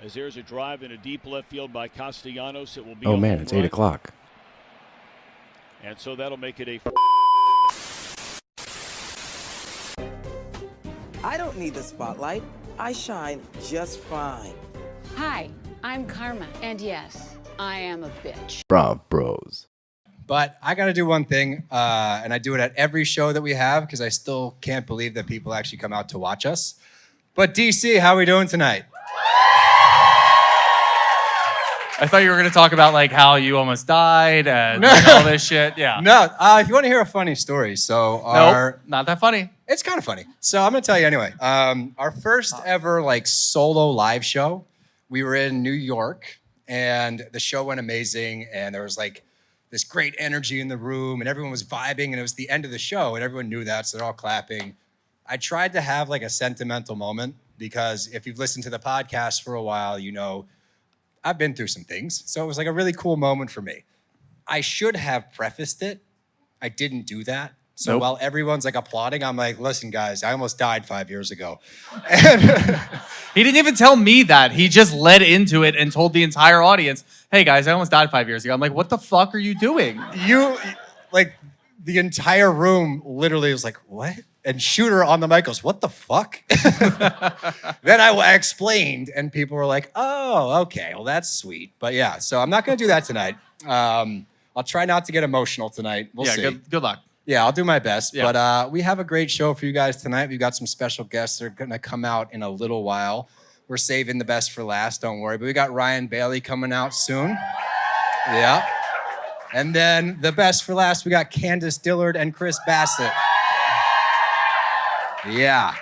As there's a drive in a deep left field by Castellanos, it will be. Oh man, it's 8 o'clock. And so that'll make it a. I don't need the spotlight. I shine just fine. Hi, I'm Karma, and yes, I am a bitch. BravBros. But I got to do one thing, and I do it at every show that we have because I still can't believe that people actually come out to watch us. But DC, how are we doing tonight? I thought you were going to talk about like how you almost died and like, all this shit. Yeah. No, if you want to hear a funny story, so Nope, not that funny. It's kind of funny. So I'm going to tell you anyway. Our first ever like solo live show, we were in New York, and the show went amazing, and there was like this great energy in the room, and everyone was vibing, and it was the end of the show, and everyone knew that, so they're all clapping. I tried to have like a sentimental moment because if you've listened to the podcast for a while, you know I've been through some things. So it was like a really cool moment for me. I should have prefaced it. I didn't do that. So Nope. while everyone's like applauding, I'm like, listen, guys, I almost died 5 years ago. And He didn't even tell me that. He just led into it and told the entire audience, hey guys, I almost died 5 years ago. I'm like, what the fuck are you doing? you, like, the entire room literally was like, what? And Shooter on the mic goes, what the fuck? Then I explained, and people were like, oh, okay, well, that's sweet. But yeah, so I'm not going to do that tonight. I'll try not to get emotional tonight. We'll see. Good luck. Yeah, I'll do my best. Yeah. But we have a great show for you guys tonight. We've got some special guests that are going to come out in a little while. We're saving the best for last, don't worry. But we got Ryan Bailey coming out soon. Yeah. And then the best for last, we got Candiace Dillard and Chris Bassett. Yeah.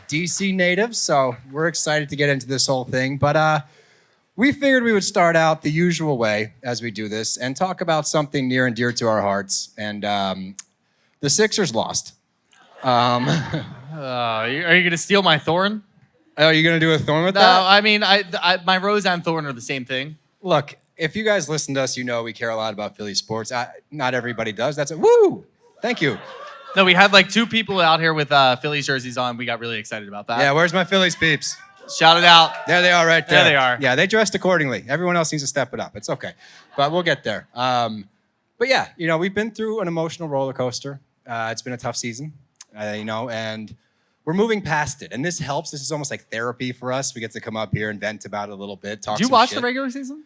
DC natives, so we're excited to get into this whole thing. But we figured we would start out the usual way as we do this and talk about something near and dear to our hearts. And the Sixers lost. Are you going to steal my Thorn? Are you going to do a Thorn with No, that? I mean, my Rose and Thorn are the same thing. Look, if you guys listen to us, you know we care a lot about Philly sports. Not everybody does. That's it. Woo! Thank you. No, we had like 2 people out here with Phillies jerseys on. We got really excited about that. Yeah, where's my Phillies peeps? Shout it out. There they are right there. There they are. Yeah, they dressed accordingly. Everyone else needs to step it up. It's okay. But we'll get there. But yeah, you know, we've been through an emotional roller coaster. It's been a tough season, you know, and we're moving past it. And this helps. This is almost like therapy for us. We get to come up here and vent about it a little bit, talk Did you some watch shit. the regular season?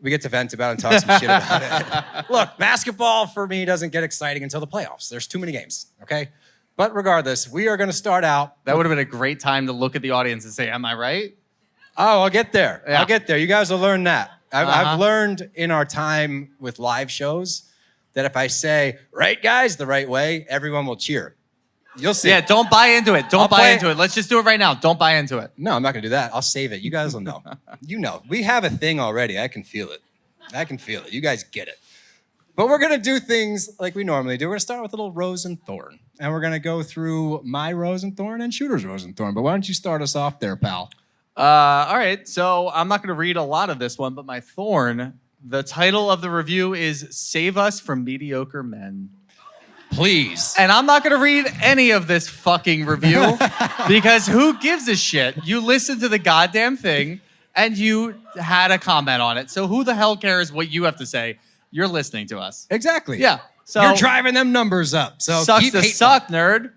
We get to vent about it and talk some shit about it. Look, basketball for me doesn't get exciting until the playoffs. There's too many games, okay? But regardless, we are going to start out. That would have been a great time to look at the audience and say, am I right? Oh, I'll get there. Yeah. I'll get there. You guys will learn that. I've Uh-huh. learned in our time with live shows that if I say, right, guys, the right way, everyone will cheer. You'll see. Yeah, don't buy into it. Don't I'll buy play- into it. Let's just do it right now. Don't buy into it. No, I'm not going to do that. I'll save it. You guys will know. You know. We have a thing already. I can feel it. You guys get it. But we're going to do things like we normally do. We're going to start with a little Rose and Thorn. And we're going to go through my Rose and Thorn and Shooter's Rose and Thorn. But why don't you start us off there, pal? All right, so I'm not going to read a lot of this one, but my Thorn, the title of the review is Save Us from Mediocre Men. Please. And I'm not going to read any of this fucking review because who gives a shit? You listened to the goddamn thing and you had a comment on it. So who the hell cares what you have to say? You're listening to us. Exactly. Yeah. So you're driving them numbers up. So sucks keep to hating. suck, nerd.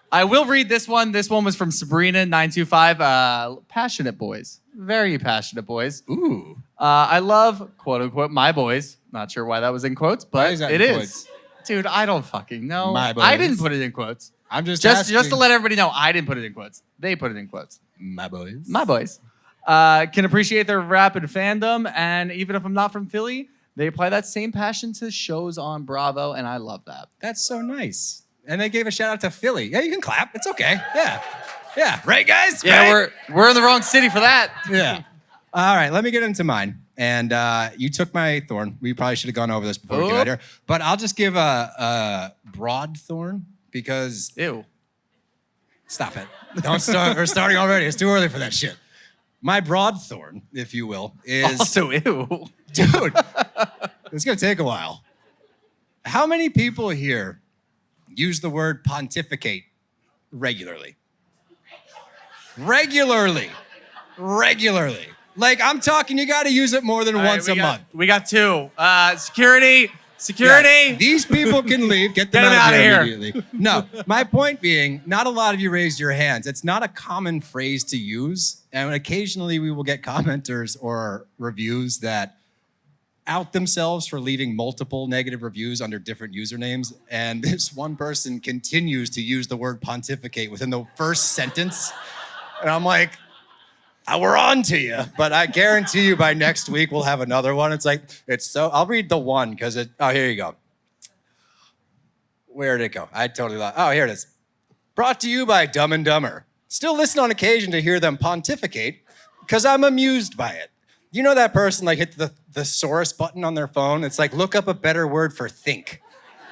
I will read this one. This one was from Sabrina925. Passionate boys. Very passionate boys. Ooh. I love, quote unquote, my boys. Not sure why that was in quotes, Why but is that it in is. quotes? Dude, I don't fucking know. My boys. I didn't put it in quotes. I'm just Just asking. to let everybody know, I didn't put it in quotes. They put it in quotes. My boys. My boys. Can appreciate their rapid fandom, and even if I'm not from Philly, they apply that same passion to shows on Bravo, and I love that. That's so nice. And they gave a shout out to Philly. Yeah, you can clap. It's okay. Yeah. Yeah. Right, guys? Yeah, Right? we're in the wrong city for that. Yeah. All right, let me get into mine. And you took my Thorn. We probably should have gone over this before we got here. But I'll just give a broad Thorn because... Ew. Stop it. Don't start. We're starting already. It's too early for that shit. My broad Thorn, if you will, is... Also, ew. Dude, it's going to take a while. How many people here use the word pontificate regularly? regularly. Like, I'm talking, you got to use it more than once a month. We got 2. Security. Yeah, these people can leave. Get them out of here immediately. No, my point being, not a lot of you raised your hands. It's not a common phrase to use. And occasionally we will get commenters or reviews that out themselves for leaving multiple negative reviews under different usernames. And this one person continues to use the word pontificate within the first sentence. And I'm like, we're on to you, but I guarantee you by next week we'll have another one. I'll read the one because here you go. Where did it go? I totally lost. Oh, here it is. Brought to you by Dumb and Dumber. Still listen on occasion to hear them pontificate because I'm amused by it. You know that person like hit the thesaurus button on their phone? It's like, look up a better word for think.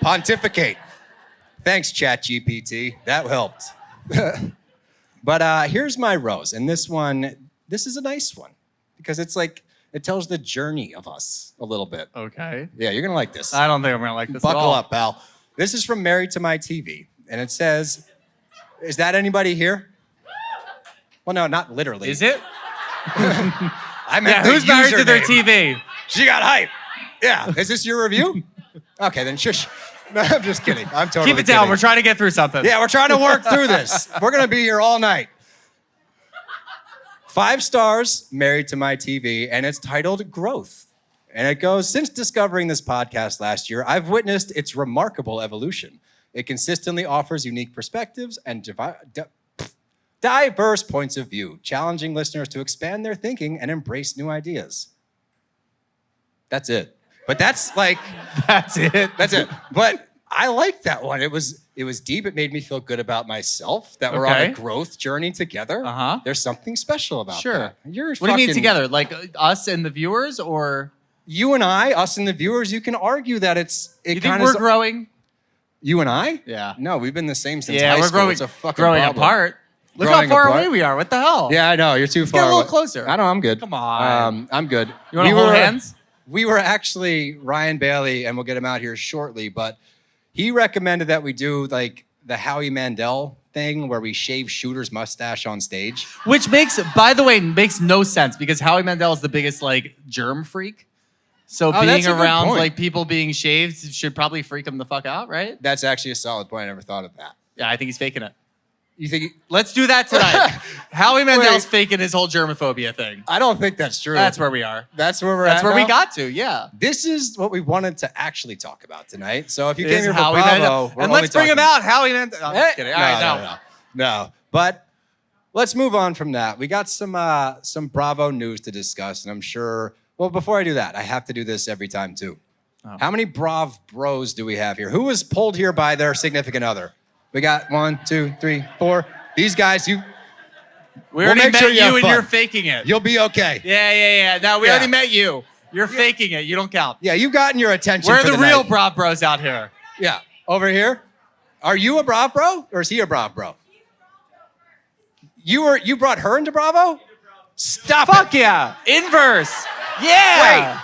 Pontificate. Thanks, ChatGPT. That helped. But here's my rose. And this is a nice one because it's like, it tells the journey of us a little bit. Okay. Yeah, you're going to like this. I don't think I'm going to like this Buckle at all. up, pal. This is from Married to My TV. And it says, is that anybody here? Well, no, not literally. Is it? I meant who's married to their username. TV? She got hype. Yeah. Is this your review? Okay, then shush. No, I'm just kidding. I'm totally Keep it down. kidding. We're trying to get through something. Yeah, we're trying to work through this. We're going to be here all night. 5 stars, Married to My TV, and it's titled Growth. And it goes, since discovering this podcast last year, I've witnessed its remarkable evolution. It consistently offers unique perspectives and diverse points of view, challenging listeners to expand their thinking and embrace new ideas. That's it. But that's like... That's it. That's it. But I like that one. It was deep. It made me feel good about myself that we're on a growth journey together. Uh-huh. There's something special about Sure. that. What do you mean together? Like us and the viewers, or You and I, us and the viewers, you can argue that you think we're growing? You and I? Yeah. No, we've been the same since Yeah, high we're school. growing, It's a fucking growing problem. apart. Look Growing how far apart? away we are. What the hell? Yeah, I know. You're too far Get a little away. closer. I know. I'm good. Come on. I'm good. You want to hold hands? We were actually, Ryan Bailey, and we'll get him out here shortly, but he recommended that we do like the Howie Mandel thing where we shave Shooter's mustache on stage. Which makes, by the way, makes no sense because Howie Mandel is the biggest like germ freak. So being that's a good around point. like people being shaved should probably freak him the fuck out, right? That's actually a solid point. I never thought of that. Yeah, I think he's faking it. You think? Let's do that tonight. Howie Mandel's faking his whole germophobia thing. I don't think that's true. That's where we are. That's where we're That's at where we now? got to, yeah. This is what we wanted to actually talk about tonight. So if you This came here is for Howie BravBro, Mandel. we're And only let's bring him talking- out, Howie Mandel. I'm just kidding. All right, No. But let's move on from that. We got some Bravo news to discuss, and I'm sure. Well, before I do that, I have to do this every time too. Oh. How many BravBros do we have here? Who was pulled here by their significant other? We got 1, 2, 3, 4. These guys, We already make met sure you have you and fun. you're faking it. you'll be okay. Yeah. No, we Yeah. already met you. You're faking it. You don't count. Yeah, you've gotten your attention. We're for the real night. Brav Bros out here. Yeah, over here. Are you a BravBro or is he a BravBro? You brought her into Bravo? Stop Fuck it. yeah. Inverse. Yeah. Wait.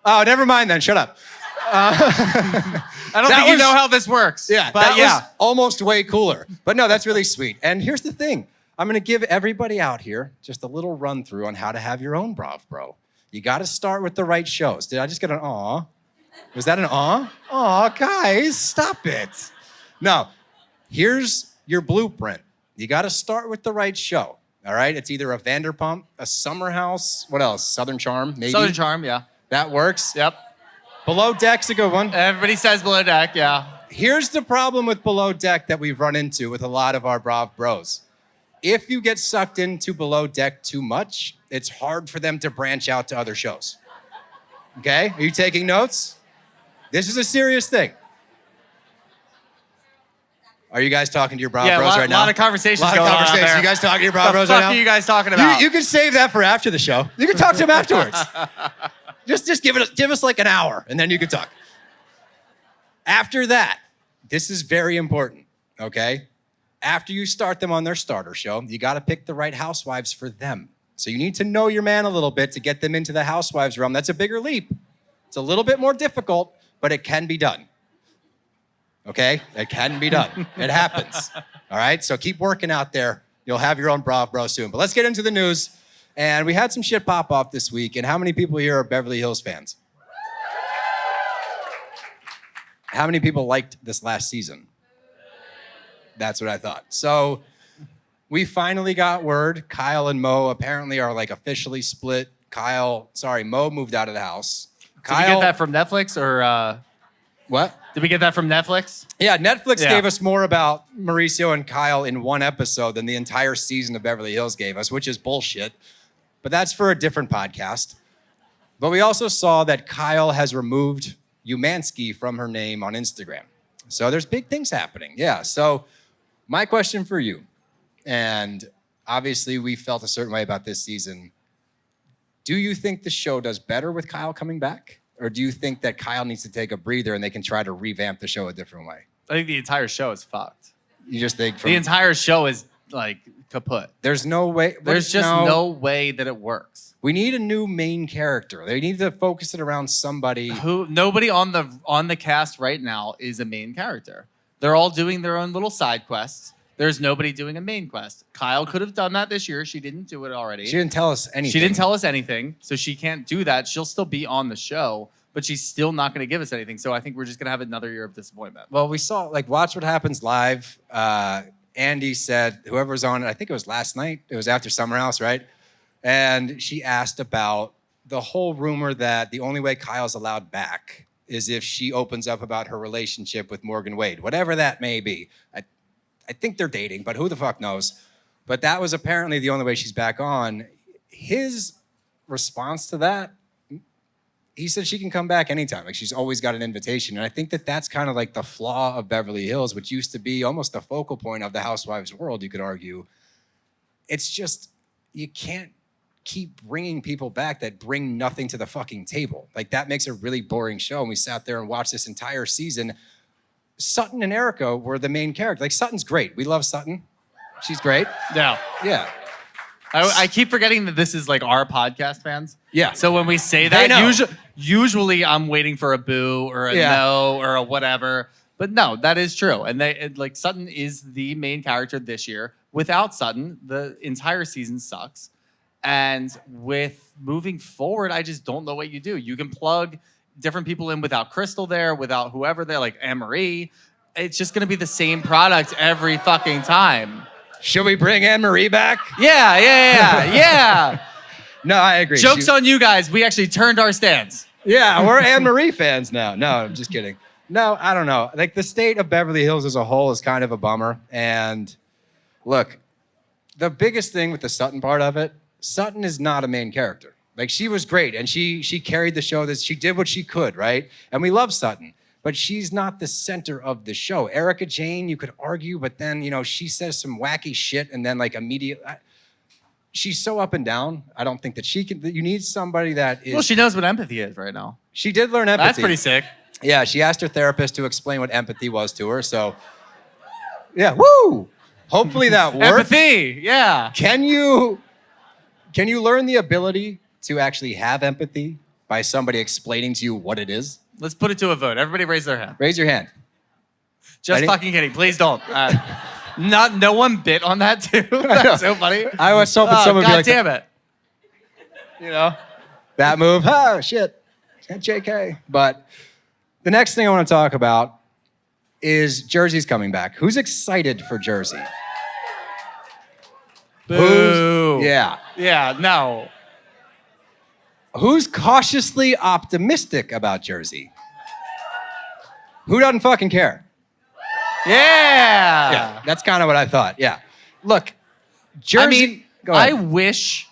Oh, never mind then. Shut up. I don't That think you was- know how this works. Yeah, But that yeah. was almost way cooler. But no, that's really sweet. And here's the thing. I'm going to give everybody out here just a little run through on how to have your own BravBro. You got to start with the right shows. Did I just get an aw? Was that an aw? Aw, guys, stop it. No, here's your blueprint. You got to start with the right show. All right? It's either a Vanderpump, a Summer House, what else? Southern Charm, maybe? Southern Charm, yeah. That works. Yep. Below Deck's a good one. Everybody says below deck, yeah. Here's the problem with Below Deck that we've run into with a lot of our BravBros. If you get sucked into Below Deck too much, it's hard for them to branch out to other shows. Okay? Are you taking notes? This is a serious thing. Are you guys talking to your BravBros right now? A lot of conversations A lot of going on out conversations. there. You guys talking to your What BravBros the right fuck now? are you guys talking about? You can save that for after the show. You can talk to them afterwards. Just give us like an hour, and then you can talk. After that, this is very important, okay? After you start them on their starter show, you got to pick the right housewives for them. So you need to know your man a little bit to get them into the housewives realm. That's a bigger leap. It's a little bit more difficult, but it can be done. okay? It can be done. It happens, all right? So keep working out there. You'll have your own BravBro soon. But let's get into the news. And we had some shit pop off this week. And how many people here are Beverly Hills fans? How many people liked this last season? That's what I thought. So we finally got word. Kyle and Mo apparently are like officially split. Mo moved out of the house. Did we get that from Netflix or? What? Did we get that from Netflix? Yeah, Netflix gave us more about Mauricio and Kyle in one episode than the entire season of Beverly Hills gave us, which is bullshit. But that's for a different podcast. But we also saw that Kyle has removed Umansky from her name on Instagram. So there's big things happening. Yeah, so my question for you, and obviously we felt a certain way about this season. Do you think the show does better with Kyle coming back? Or do you think that Kyle needs to take a breather and they can try to revamp the show a different way? I think the entire show is fucked. You just think the entire show is like kaput. There's no way. There's just no way that it works. We need a new main character. They need to focus it around somebody. Nobody on the cast right now is a main character. They're all doing their own little side quests. There's nobody doing a main quest. Kyle could have done that this year. She didn't do it already. She didn't tell us anything. She didn't tell us anything, so she can't do that. She'll still be on the show, but she's still not going to give us anything. So I think we're just going to have another year of disappointment. Well, we saw, Watch What Happens Live. Andy said, whoever was on it, I think it was last night. It was after Summer House, right? And she asked about the whole rumor that the only way Kyle's allowed back is if she opens up about her relationship with Morgan Wade, whatever that may be. I think they're dating, but who the fuck knows? But that was apparently the only way she's back on. His response to that, he said she can come back anytime. She's always got an invitation. And I think that that's kind of like the flaw of Beverly Hills, which used to be almost the focal point of the Housewives world, you could argue. It's just, you can't keep bringing people back that bring nothing to the fucking table. That makes a really boring show. And we sat there and watched this entire season. Sutton and Erica were the main character. Sutton's great. We love Sutton. She's great. Yeah. Yeah. I keep forgetting that this is our podcast fans. Yeah. So when we say that, usually I'm waiting for a boo or a no or a whatever. But no, that is true. And Sutton is the main character this year. Without Sutton, the entire season sucks. And with moving forward, I just don't know what you do. You can plug different people in without Crystal there, without whoever there, like Anne-Marie. It's just going to be the same product every fucking time. Should we bring Anne-Marie back? Yeah. No, I agree. Joke's on you guys. We actually turned our stance. Yeah, we're Anne-Marie fans now. No, I'm just kidding. No, I don't know. The state of Beverly Hills as a whole is kind of a bummer. And look, the biggest thing with the Sutton part of it, Sutton is not a main character. She was great, and she carried the show. She did what she could, right? And we love Sutton. But she's not the center of the show. Erica Jane, you could argue, but then, she says some wacky shit and then immediately, she's so up and down. I don't think that she can, you need somebody that is. Well, she knows what empathy is right now. She did learn empathy. That's pretty sick. Yeah, she asked her therapist to explain what empathy was to her. So, yeah, woo! Hopefully that works. Empathy, yeah. Can you learn the ability to actually have empathy by somebody explaining to you what it is? Let's put it to a vote. Everybody raise their hand. Raise your hand. Just Ready? fucking kidding. Please don't. No one bit on that too. That's so funny. I was hoping someone would be like, God damn it. That move. Oh, shit. JK. But the next thing I want to talk about is Jersey's coming back. Who's excited for Jersey? Boo. Yeah, no. Who's cautiously optimistic about Jersey? Who doesn't fucking care? Yeah. That's kind of what I thought. Yeah. Look, Jersey. Go ahead. I wish,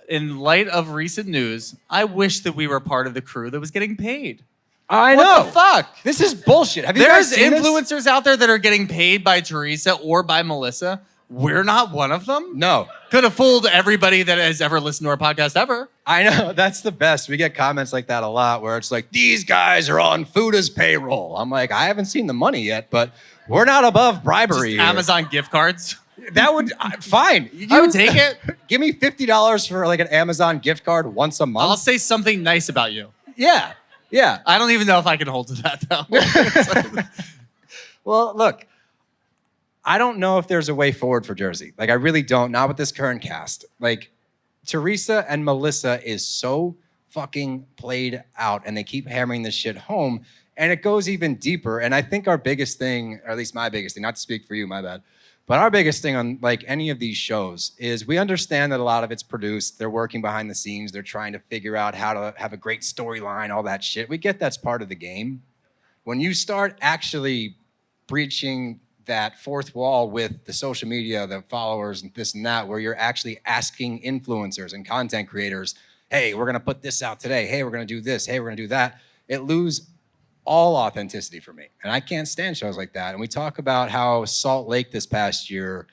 in light of recent news, I wish that we were part of the crew that was getting paid. I What know. the fuck? This is bullshit. Have you guys There's seen this? influencers out there that are getting paid by Teresa or by Melissa. We're not one of them. No. Could have fooled everybody that has ever listened to our podcast ever. I know. That's the best. We get comments like that a lot where it's like, these guys are on Fuda's payroll. I'm like, I haven't seen the money yet, but we're not above bribery Just here. Amazon gift cards. That would, fine. I would take it. Give me $50 for an Amazon gift card once a month. I'll say something nice about you. Yeah. I don't even know if I can hold to that though. Well, look, I don't know if there's a way forward for Jersey. Like, I really don't. Not with this current cast. Like, Teresa and Melissa is so fucking played out, and they keep hammering this shit home, and it goes even deeper. And I think our biggest thing, or at least my biggest thing, not to speak for you, my bad, but our biggest thing on like any of these shows is we understand that a lot of it's produced. They're working behind the scenes. They're trying to figure out how to have a great storyline, all that shit. We get that's part of the game. When you start actually breaching that fourth wall with the social media, the followers, and this and that, where you're actually asking influencers and content creators, hey, we're going to put this out today. Hey, we're going to do this. Hey, we're going to do that. It loses all authenticity for me. And I can't stand shows like that. And we talk about how Salt Lake this past year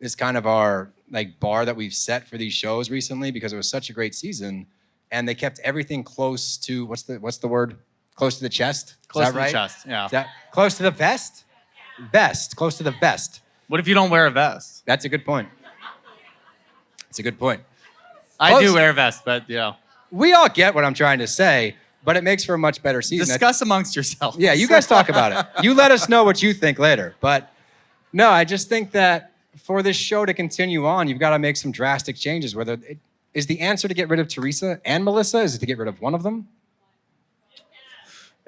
is kind of our like bar that we've set for these shows recently because it was such a great season. And they kept everything close to, what's the word? Close to the chest? Close is that to right? the chest, yeah. Is that close to the vest? Vest, close to the vest. What if you don't wear a vest? That's a good point. It's a good point. I do wear a vest, but you know. We all get what I'm trying to say, but it makes for a much better season. Discuss amongst yourselves. Yeah, you guys talk about it. You let us know what you think later. But no, I just think that for this show to continue on, you've got to make some drastic changes. Is the answer to get rid of Teresa and Melissa? Is it to get rid of one of them?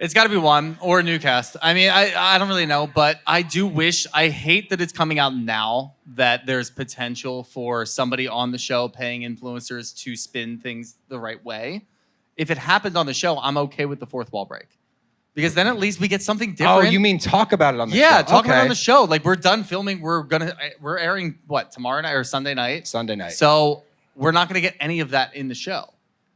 It's got to be one or a new cast. I mean, I don't really know, but I do wish, I hate that it's coming out now that there's potential for somebody on the show paying influencers to spin things the right way. If it happened on the show, I'm okay with the fourth wall break. Because then at least we get something different. Oh, you mean talk about it on the show? Yeah, talk about it Okay. on the show. Like, we're done filming. We're airing, what, tomorrow night or Sunday night? Sunday night. So we're not going to get any of that in the show.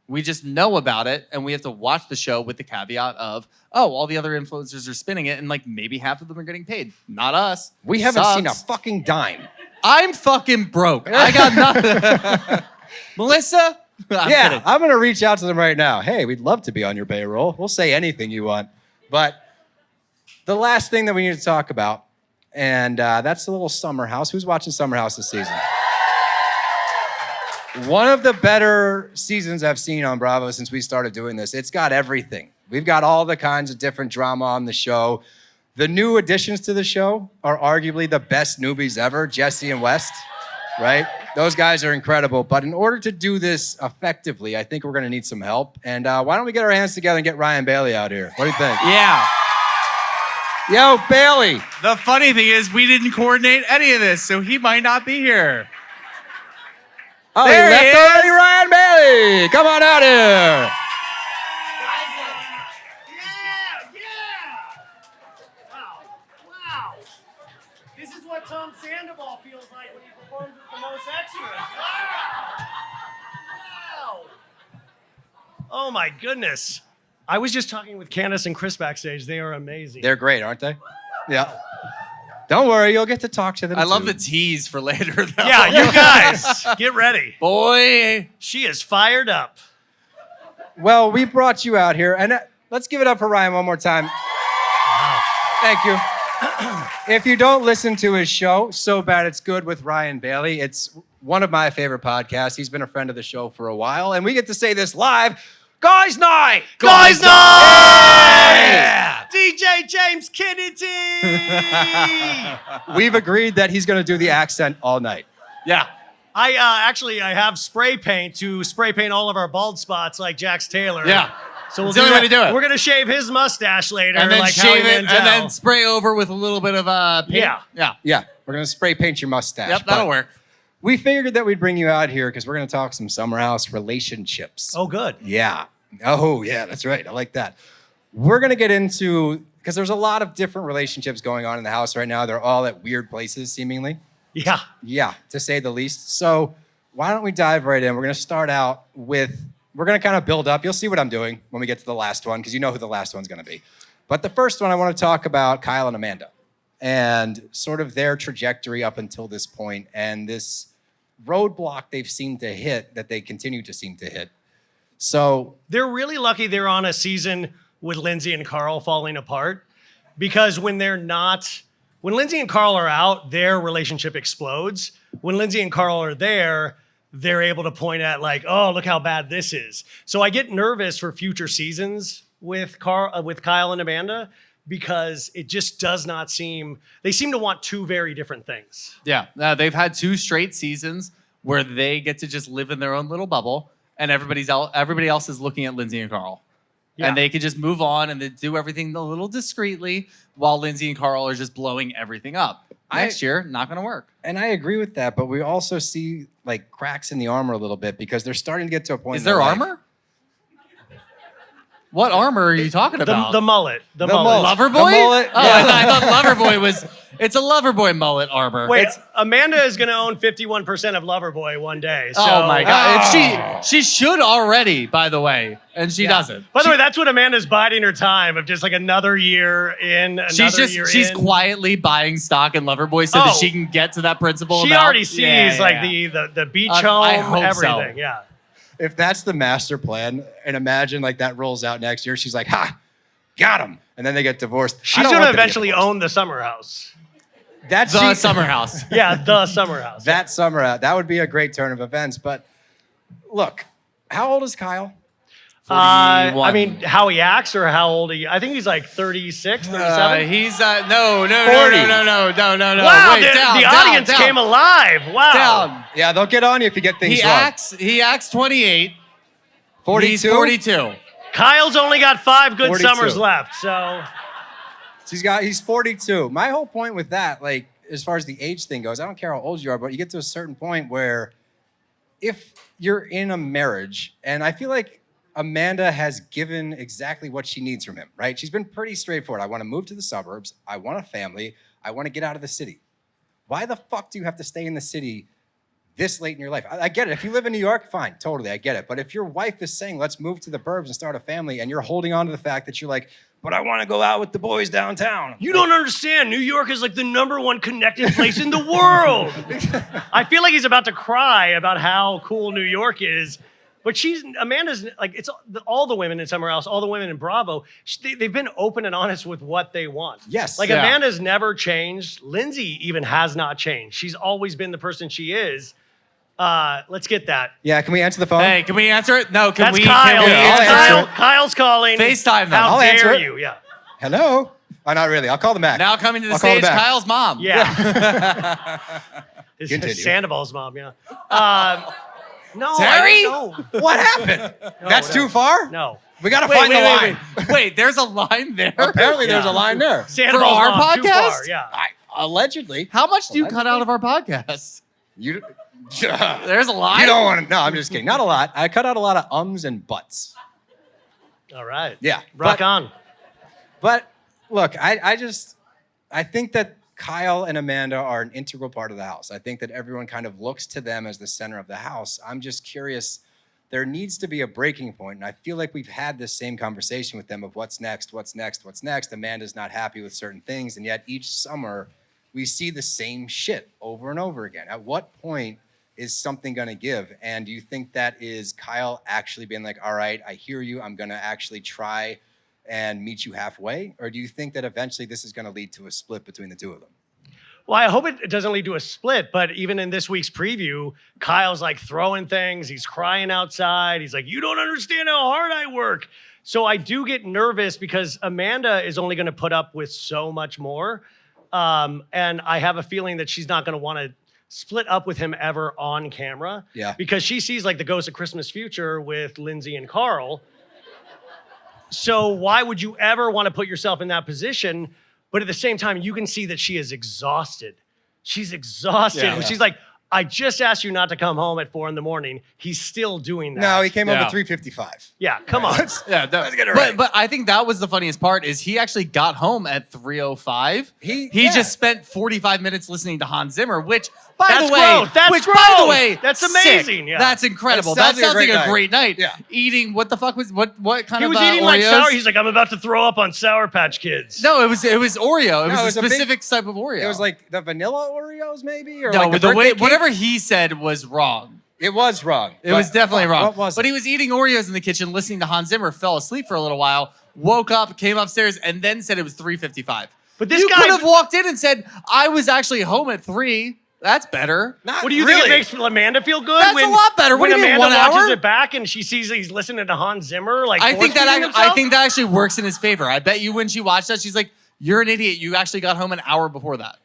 We just know about it, and we have to watch the show with the caveat of, oh, all the other influencers are spinning it, and like maybe half of them are getting paid. Not us. We haven't seen a Sucks. fucking dime. I'm fucking broke. I got nothing. Melissa? I'm Yeah, kidding. I'm going to reach out to them right now. Hey, we'd love to be on your payroll. We'll say anything you want. But the last thing that we need to talk about, and that's the little Summer House. Who's watching Summer House this season? One of the better seasons I've seen on Bravo since we started doing this. It's got everything. We've got all the kinds of different drama on the show. The new additions to the show are arguably the best newbies ever, Jesse and West, right? Those guys are incredible. But in order to do this effectively, I think we're going to need some help. And why don't we get our hands together and get Ryan Bailey out here? What do you think? Yeah. Yo, Bailey. The funny thing is we didn't coordinate any of this, so he might not be here. Oh, There he he left is. already, Ryan Bailey. Come on out here. Wow. This is what Tom Sandoval feels like when he performs with the most extras. Wow. Oh my goodness. I was just talking with Candiace and Chris backstage. They are amazing. They're great, aren't they? Yeah. Don't worry, you'll get to talk to them I love too. the tease for later, though. Yeah, you guys, get ready. Boy. She is fired up. Well, we brought you out here, and let's give it up for Ryan one more time. Thank you. If you don't listen to his show, So Bad It's Good with Ryan Bailey, it's one of my favorite podcasts. He's been a friend of the show for a while, and we get to say this live. Guys Night! Guys Night! Yeah! DJ James Kennedy! We've agreed that he's going to do the accent all night. Yeah. I have spray paint to spray paint all of our bald spots like Jax Taylor. Yeah. So we'll It's the only way to do it. We're gonna shave his mustache later, And then like shave Howie it, and Mandel. then spray over with a little bit of paint. Yeah. Yeah. Yeah, we're going to spray paint your mustache. Yep, that'll but work. We figured that we'd bring you out here because we're going to talk some Summer House relationships. Oh, good. Yeah. Oh, yeah, that's right. I like that. We're going to get into, because there's a lot of different relationships going on in the house right now. They're all at weird places, seemingly. Yeah. Yeah, to say the least. So why don't we dive right in? We're going to start out with, we're going to kind of build up. You'll see what I'm doing when we get to the last one, because you know who the last one's going to be. But the first one, I want to talk about Kyle and Amanda and sort of their trajectory up until this point and this roadblock they've seemed to hit that they continue to seem to hit. So They're really lucky they're on a season with Lindsay and Carl falling apart, because when Lindsay and Carl are out, their relationship explodes. When Lindsay and Carl are there, they're able to point at like, oh, look how bad this is. So I get nervous for future seasons with Kyle and Amanda, because it just does not seem, they seem to want two very different things. Yeah, they've had 2 straight seasons where they get to just live in their own little bubble, and everybody else is looking at Lindsay and Carl. Yeah. And they could just move on and they do everything a little discreetly while Lindsay and Carl are just blowing everything up. Next year, not going to work. And I agree with that, but we also see like cracks in the armor a little bit because they're starting to get to a point. Is there armor? What armor are you talking about? The mullet. The mullet. Loverboy? The mullet. Oh, Yeah. I thought Loverboy was... It's a Loverboy mullet armor. Wait, Amanda is going to own 51% of Loverboy one day. So. Oh my God. She should already, by the way, and she doesn't. By the way, that's what Amanda's biding her time of just like another year in, She's quietly buying stock in Loverboy so that she can get to that principal. She already sees the beach home, I hope everything. So. Yeah. If that's the master plan, and imagine like that rolls out next year, she's like, ha, got him. And then they get divorced. She's going to eventually own the summer house. That's the summer house. Yeah, the summer house. That summer house. That would be a great turn of events. But look, how old is Kyle? I mean, how he acts or how old I think he's like 36, 37. He's no. Wow, Wait, the audience came alive. Wow. Down. Yeah, they'll get on you if you get things wrong. He acts 28. 42? He's 42. Kyle's only got 5 good 42. summers left, so. He's 42. My whole point with that, like, as far as the age thing goes, I don't care how old you are, but you get to a certain point where if you're in a marriage, and I feel like Amanda has given exactly what she needs from him, right? She's been pretty straightforward. I want to move to the suburbs. I want a family. I want to get out of the city. Why the fuck do you have to stay in the city this late in your life? I get it. If you live in New York, fine, totally, I get it. But if your wife is saying, let's move to the burbs and start a family, and you're holding on to the fact that you're like, but I want to go out with the boys downtown. You don't understand. New York is like the #1 connected place in the world. I feel like he's about to cry about how cool New York is. But Amanda's like, it's all the women in Summer House, all the women in Bravo, they've been open and honest with what they want. Yes. Like Amanda's never changed. Lindsay even has not changed. She's always been the person she is. Let's get that. Yeah, can we answer the phone? Hey, can we answer it? No, That's Kyle. answer it. Kyle's calling. FaceTime them. How I'll answer dare it. you? Yeah. Hello? Oh, not really. I'll call them back. Now coming to the I'll call stage, them back. Kyle's mom. Yeah. Continue. Sandoval's mom, yeah. No. Terry? No. What happened? That's too far? No. We got to find the line. Wait, there's a line there? Apparently there's a line there. Sandoval's For our mom, too podcast? far, yeah. Allegedly. How much do you cut out of our podcast? You There's a line? You don't want to. No, I'm just kidding. Not a lot. I cut out a lot of ums and buts. All right. Yeah. Rock on. But look, I think that Kyle and Amanda are an integral part of the house. I think that everyone kind of looks to them as the center of the house. I'm just curious. There needs to be a breaking point, and I feel like we've had this same conversation with them of what's next, what's next, what's next. Amanda's not happy with certain things, and yet each summer we see the same shit over and over again. At what point is something going to give? And do you think that is Kyle actually being like, all right, I hear you. I'm going to actually try and meet you halfway? Or do you think that eventually this is going to lead to a split between the two of them? Well, I hope it doesn't lead to a split, but even in this week's preview, Kyle's like throwing things. He's crying outside. He's like, you don't understand how hard I work. So I do get nervous because Amanda is only going to put up with so much more. And I have a feeling that she's not going to want to split up with him ever on camera. Yeah. Because she sees like the Ghost of Christmas Future with Lindsay and Carl. So why would you ever want to put yourself in that position? But at the same time, you can see that she is exhausted. She's exhausted. Yeah. She's like, I just asked you not to come home at 4 a.m. He's still doing that. No, he came home Yeah. at 3:55. Yeah, come on. Yeah, Let's get it right. But I think that was the funniest part is he actually got home at 3:05. He just spent 45 minutes listening to Hans Zimmer, which by That's the way, growth. That's which by growth. the way, That's sick. amazing. Yeah. That's incredible. That That sounds sounds like like a great night. Yeah. Eating what the fuck was what kind He of was eating Oreos? like sour. He's like, I'm about to throw up on Sour Patch Kids. No, it was Oreo. It No, was a specific type of Oreo. It was like the vanilla Oreos, maybe, or no, like the the way birthday cake? whatever he said was wrong. It was wrong. It was definitely wrong. What was but it? he was eating Oreos in the kitchen, listening to Hans Zimmer, fell asleep for a little while, woke up, came upstairs, and then said it was 3:55. But this you guy could have walked in and said, I was actually home at 3. That's better. Not What do you really. think it makes Amanda feel good? That's a lot better. What When do you mean, Amanda 1 watches hour? it back and she sees that he's listening to Hans Zimmer, like I think force-feeding himself? that actually works in his favor. I bet you when she watched that, she's like, "You're an idiot. You actually got home an hour before that."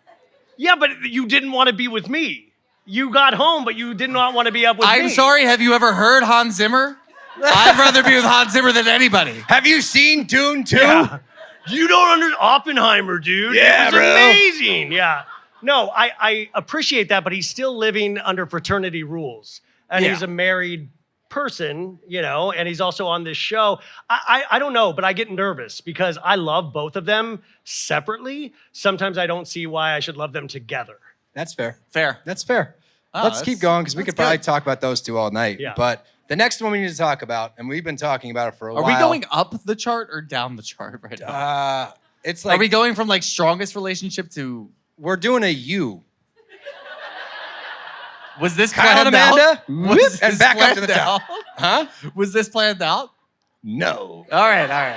Yeah, but you didn't want to be with me. You got home, but you did not want to be up with me. I'm sorry. Have you ever heard Hans Zimmer? I'd rather be with Hans Zimmer than anybody. Have you seen Dune 2? Yeah. You don't understand Oppenheimer, dude. Yeah, it was bro. amazing. Yeah. No, I appreciate that, but he's still living under fraternity rules. And Yeah. he's a married person, you know, and he's also on this show. I don't know, but I get nervous because I love both of them separately. Sometimes I don't see why I should love them together. That's fair. Fair. That's fair. Oh, Let's keep going because we that's could probably good. talk about those two all night. Yeah. But the next one we need to talk about, and we've been talking about it for a Are while. we going up the chart or down the chart right now? It's like Are we going from like strongest relationship to? we're doing a U. Was this Kyle planned and Amanda? out? Was And this back up to the planned top. out? Huh? Was this planned out? No. All right.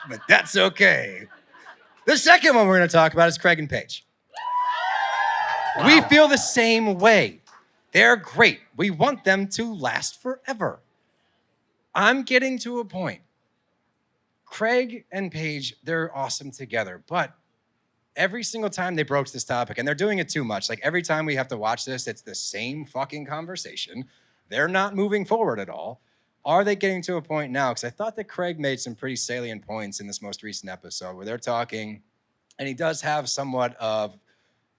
But that's okay. The second one we're going to talk about is Craig and Paige. We feel the same way. They're great. We want them to last forever. I'm getting to a point. Craig and Paige, they're awesome together, but every single time they broach this topic, and they're doing it too much, like every time we have to watch this, it's the same fucking conversation. They're not moving forward at all. Are they getting to a point now? Because I thought that Craig made some pretty salient points in this most recent episode where they're talking, and he does have somewhat of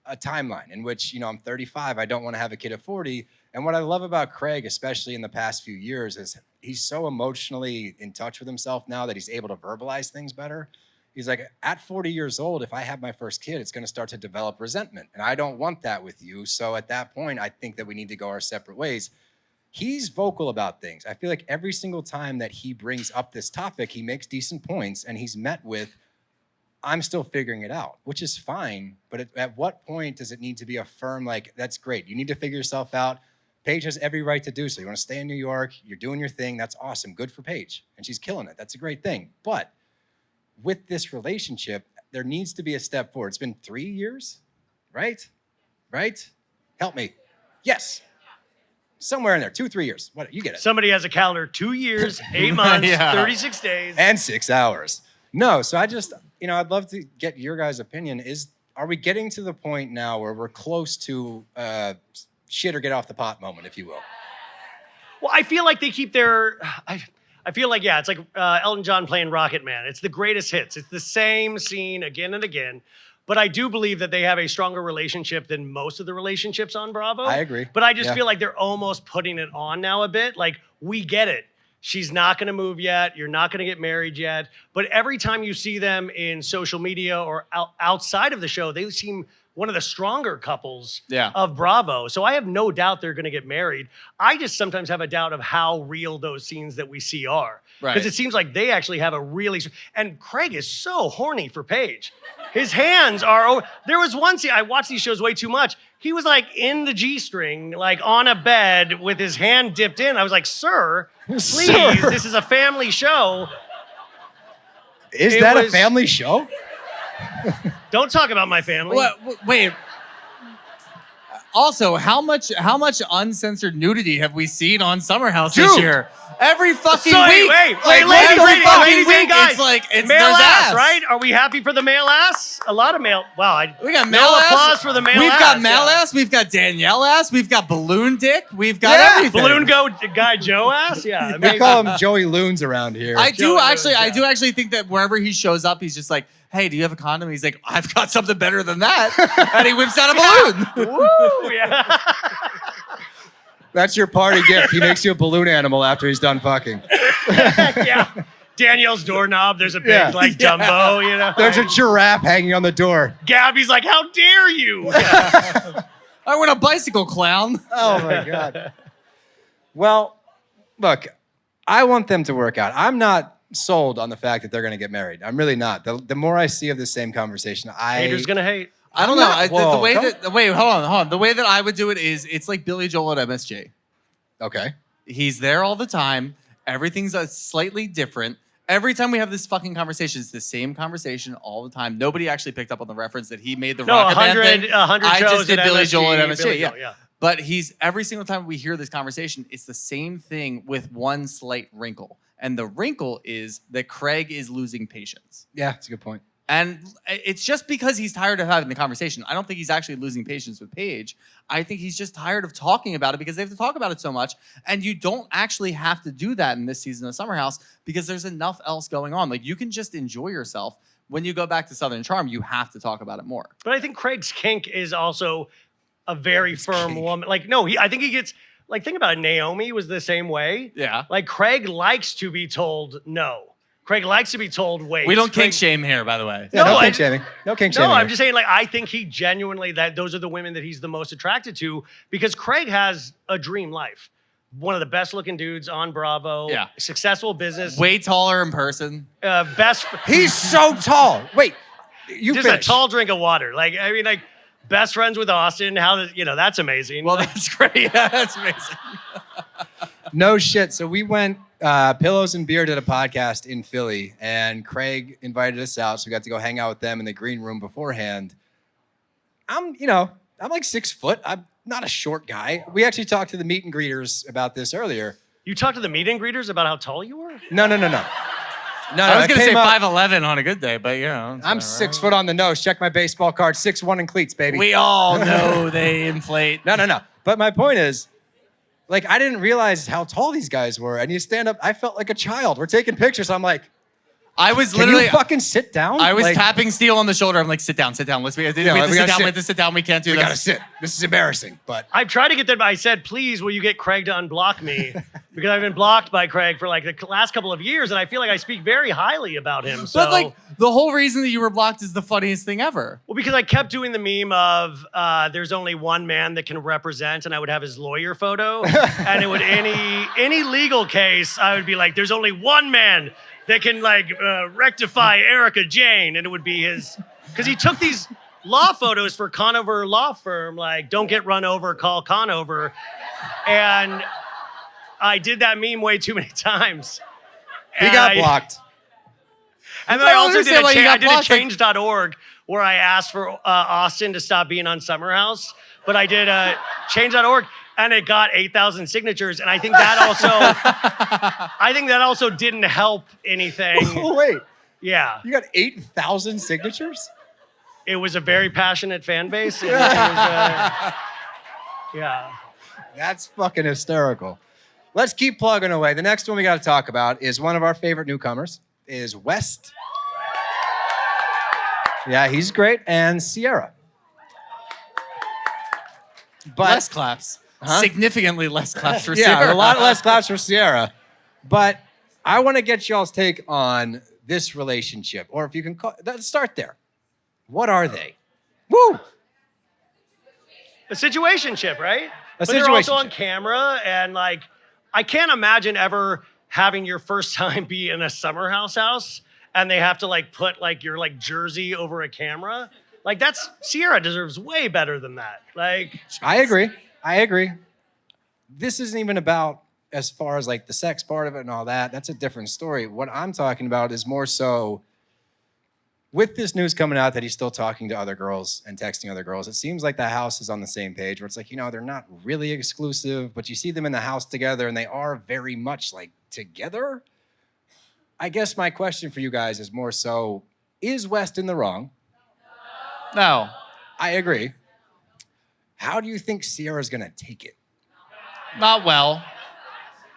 a timeline in which, you know, I'm 35, I don't want to have a kid at 40. And what I love about Craig, especially in the past few years, is he's so emotionally in touch with himself now that he's able to verbalize things better. He's like, at 40 years old, if I have my first kid, it's going to start to develop resentment. And I don't want that with you. So at that point, I think that we need to go our separate ways. He's vocal about things. I feel like every single time that he brings up this topic, he makes decent points and he's met with, I'm still figuring it out, which is fine. But at what point does it need to be a firm, like, that's great. You need to figure yourself out. Paige has every right to do so. You want to stay in New York. You're doing your thing. That's awesome. Good for Paige. And she's killing it. That's a great thing. But with this relationship, there needs to be a step forward. It's been 3 years, right? Right? Help me. Yes. Somewhere in there, 2-3 years. What, you get it. Somebody has a calendar, 2 years, 8 months, Yeah. 36 days. And 6 hours. No, so I just, you know, I'd love to get your guys' opinion. Are we getting to the point now where we're close to shit or get off the pot moment, if you will? Well, I feel like they keep their. I feel like, yeah, it's like Elton John playing Rocket Man. It's the greatest hits. It's the same scene again and again. But I do believe that they have a stronger relationship than most of the relationships on Bravo. I agree. But I just Yeah. feel like they're almost putting it on now a bit. Like, we get it. She's not going to move yet. You're not going to get married yet. But every time you see them in social media or outside of the show, they seem one of the stronger couples of Bravo. So I have no doubt they're going to get married. I just sometimes have a doubt of how real those scenes that we see are. Right. Because it seems like they actually have a really... And Craig is so horny for Paige. His hands are... There was one scene, I watched these shows way too much. He was like in the G-string, like on a bed with his hand dipped in. I was like, sir, please, Sir. this is a family show. Is It that a was- family show? Don't talk about my family. Wait. Also, how much uncensored nudity have we seen on Summer House this Dude. year? Every fucking So, week. wait, Like, ladies, every fucking ladies, week, guys. it's like it's male there's ass, right? Are we happy for the male ass? A lot of male. Wow, We got male no ass. applause for the male We've ass. got male yeah. ass. We've got Danielle ass. We've got balloon dick. We've got Yeah. everything. Balloon guy Joe ass. Yeah, We amazing. call him Joey Loons around here. I Joe do actually think that wherever he shows up, he's just like, "Hey, do you have a condom?" He's like, "I've got something better than that," and he whips out a balloon. Woo, yeah. That's your party gift. He makes you a balloon animal after he's done fucking. Yeah. Danielle's doorknob, there's a big, Yeah. like, jumbo, you know? There's a giraffe hanging on the door. Gabby's like, how dare you? I want a bicycle clown. Oh my God. Well, look, I want them to work out. I'm not sold on the fact that they're going to get married. I'm really not. The more I see of the same conversation, Haters gonna hate. I don't know. The Whoa, way don't- that wait, hold on. The way that I would do it is it's like Billy Joel at MSJ. Okay. He's there all the time. Everything's slightly different, Every time we have this fucking conversation, it's the same conversation all the time. Nobody actually picked up on the reference that he made the No, rocket band 100 thing. 100 I just shows did at Billy MSG, Joel at MSG. Billy Yeah. Joel, yeah. But every single time we hear this conversation, it's the same thing with one slight wrinkle. And the wrinkle is that Craig is losing patience. Yeah, that's a good point. And it's just because he's tired of having the conversation. I don't think he's actually losing patience with Paige. I think he's just tired of talking about it because they have to talk about it so much. And you don't actually have to do that in this season of Summer House because there's enough else going on. Like, you can just enjoy yourself. When you go back to Southern Charm, you have to talk about it more. But I think Craig's kink is also a very firm woman. Like, no, I think he gets, like, think about it. Naomi was the same way. Yeah. Like, Craig likes to be told no. Craig likes to be told wait. We don't Craig, kink shame here, by the way. Yeah, no No, kink shaming. No kink shaming. No, I'm here. just saying, like, I think he genuinely, that those are the women that he's the most attracted to because Craig has a dream life. One of the best looking dudes on Bravo. Yeah. Successful business. Way taller in person. Best. He's so tall. Wait, you just finish. a tall drink of water. Like, I mean, like, best friends with Austin. That's amazing. Well, that's great. Yeah, that's amazing. No shit. So we went, Pillows and Beer did a podcast in Philly, and Craig invited us out, so we got to go hang out with them in the green room beforehand. I'm like 6 foot. I'm not a short guy. We actually talked to the meet and greeters about this earlier. You talked to the meet and greeters about how tall you were? No. I was going to say 5'11" on a good day, but I'm 6 foot on the nose. Check my baseball card. 6'1" in cleats, baby. We all know they inflate. No. But my point is, like, I didn't realize how tall these guys were. And you stand up, I felt like a child. We're taking pictures. I'm like, I was can literally you fucking sit down? I was like, tapping Steele on the shoulder. I'm like, sit down. We have to sit down. We have to sit down. We can't do We this. gotta sit. This is embarrassing. But I've tried to get that, but I said, please, will you get Craig to unblock me? Because I've been blocked by Craig for like the last couple of years, and I feel like I speak very highly about him. So, But like, the whole reason that you were blocked is the funniest thing ever. well, because I kept doing the meme of there's only one man that can represent, and I would have his lawyer photo, and it would any legal case, I would be like, there's only one man that can like rectify Erica Jane, and it would be his, because he took these law photos for Conover Law Firm, like don't get run over, call Conover, and I did that meme way too many times. he And got I- blocked. And then I also understand why you got did a blocked, like- change.org where I asked for Austin to stop being on Summer House, but I did change.org and it got 8,000 signatures, and I think that also didn't help anything. Oh, wait. Yeah, You got 8,000 signatures? it was a very passionate fan base. Yeah. That's fucking hysterical. Let's keep plugging away. The next one we got to talk about is one of our favorite newcomers, is West. Yeah, he's great. And Ciara. But Less claps. Significantly less claps for yeah, Ciara. a lot less claps for Ciara. But I want to get y'all's take on this relationship, or if you can call, let's start there. What are they? Woo! A situationship, right? A But they're also on situationship. camera, and like, I can't imagine ever having your first time be in a Summer house, and they have to like put like your like jersey over a camera. Like Ciara deserves way better than that. Like, I agree. This isn't even about as far as like the sex part of it and all that. That's a different story. What I'm talking about is more so with this news coming out that he's still talking to other girls and texting other girls. It seems like the house is on the same page where it's like, they're not really exclusive, but you see them in the house together and they are very much like together. I guess my question for you guys is more so, is West in the wrong? No. I agree. How do you think Ciara's gonna take it? Not well.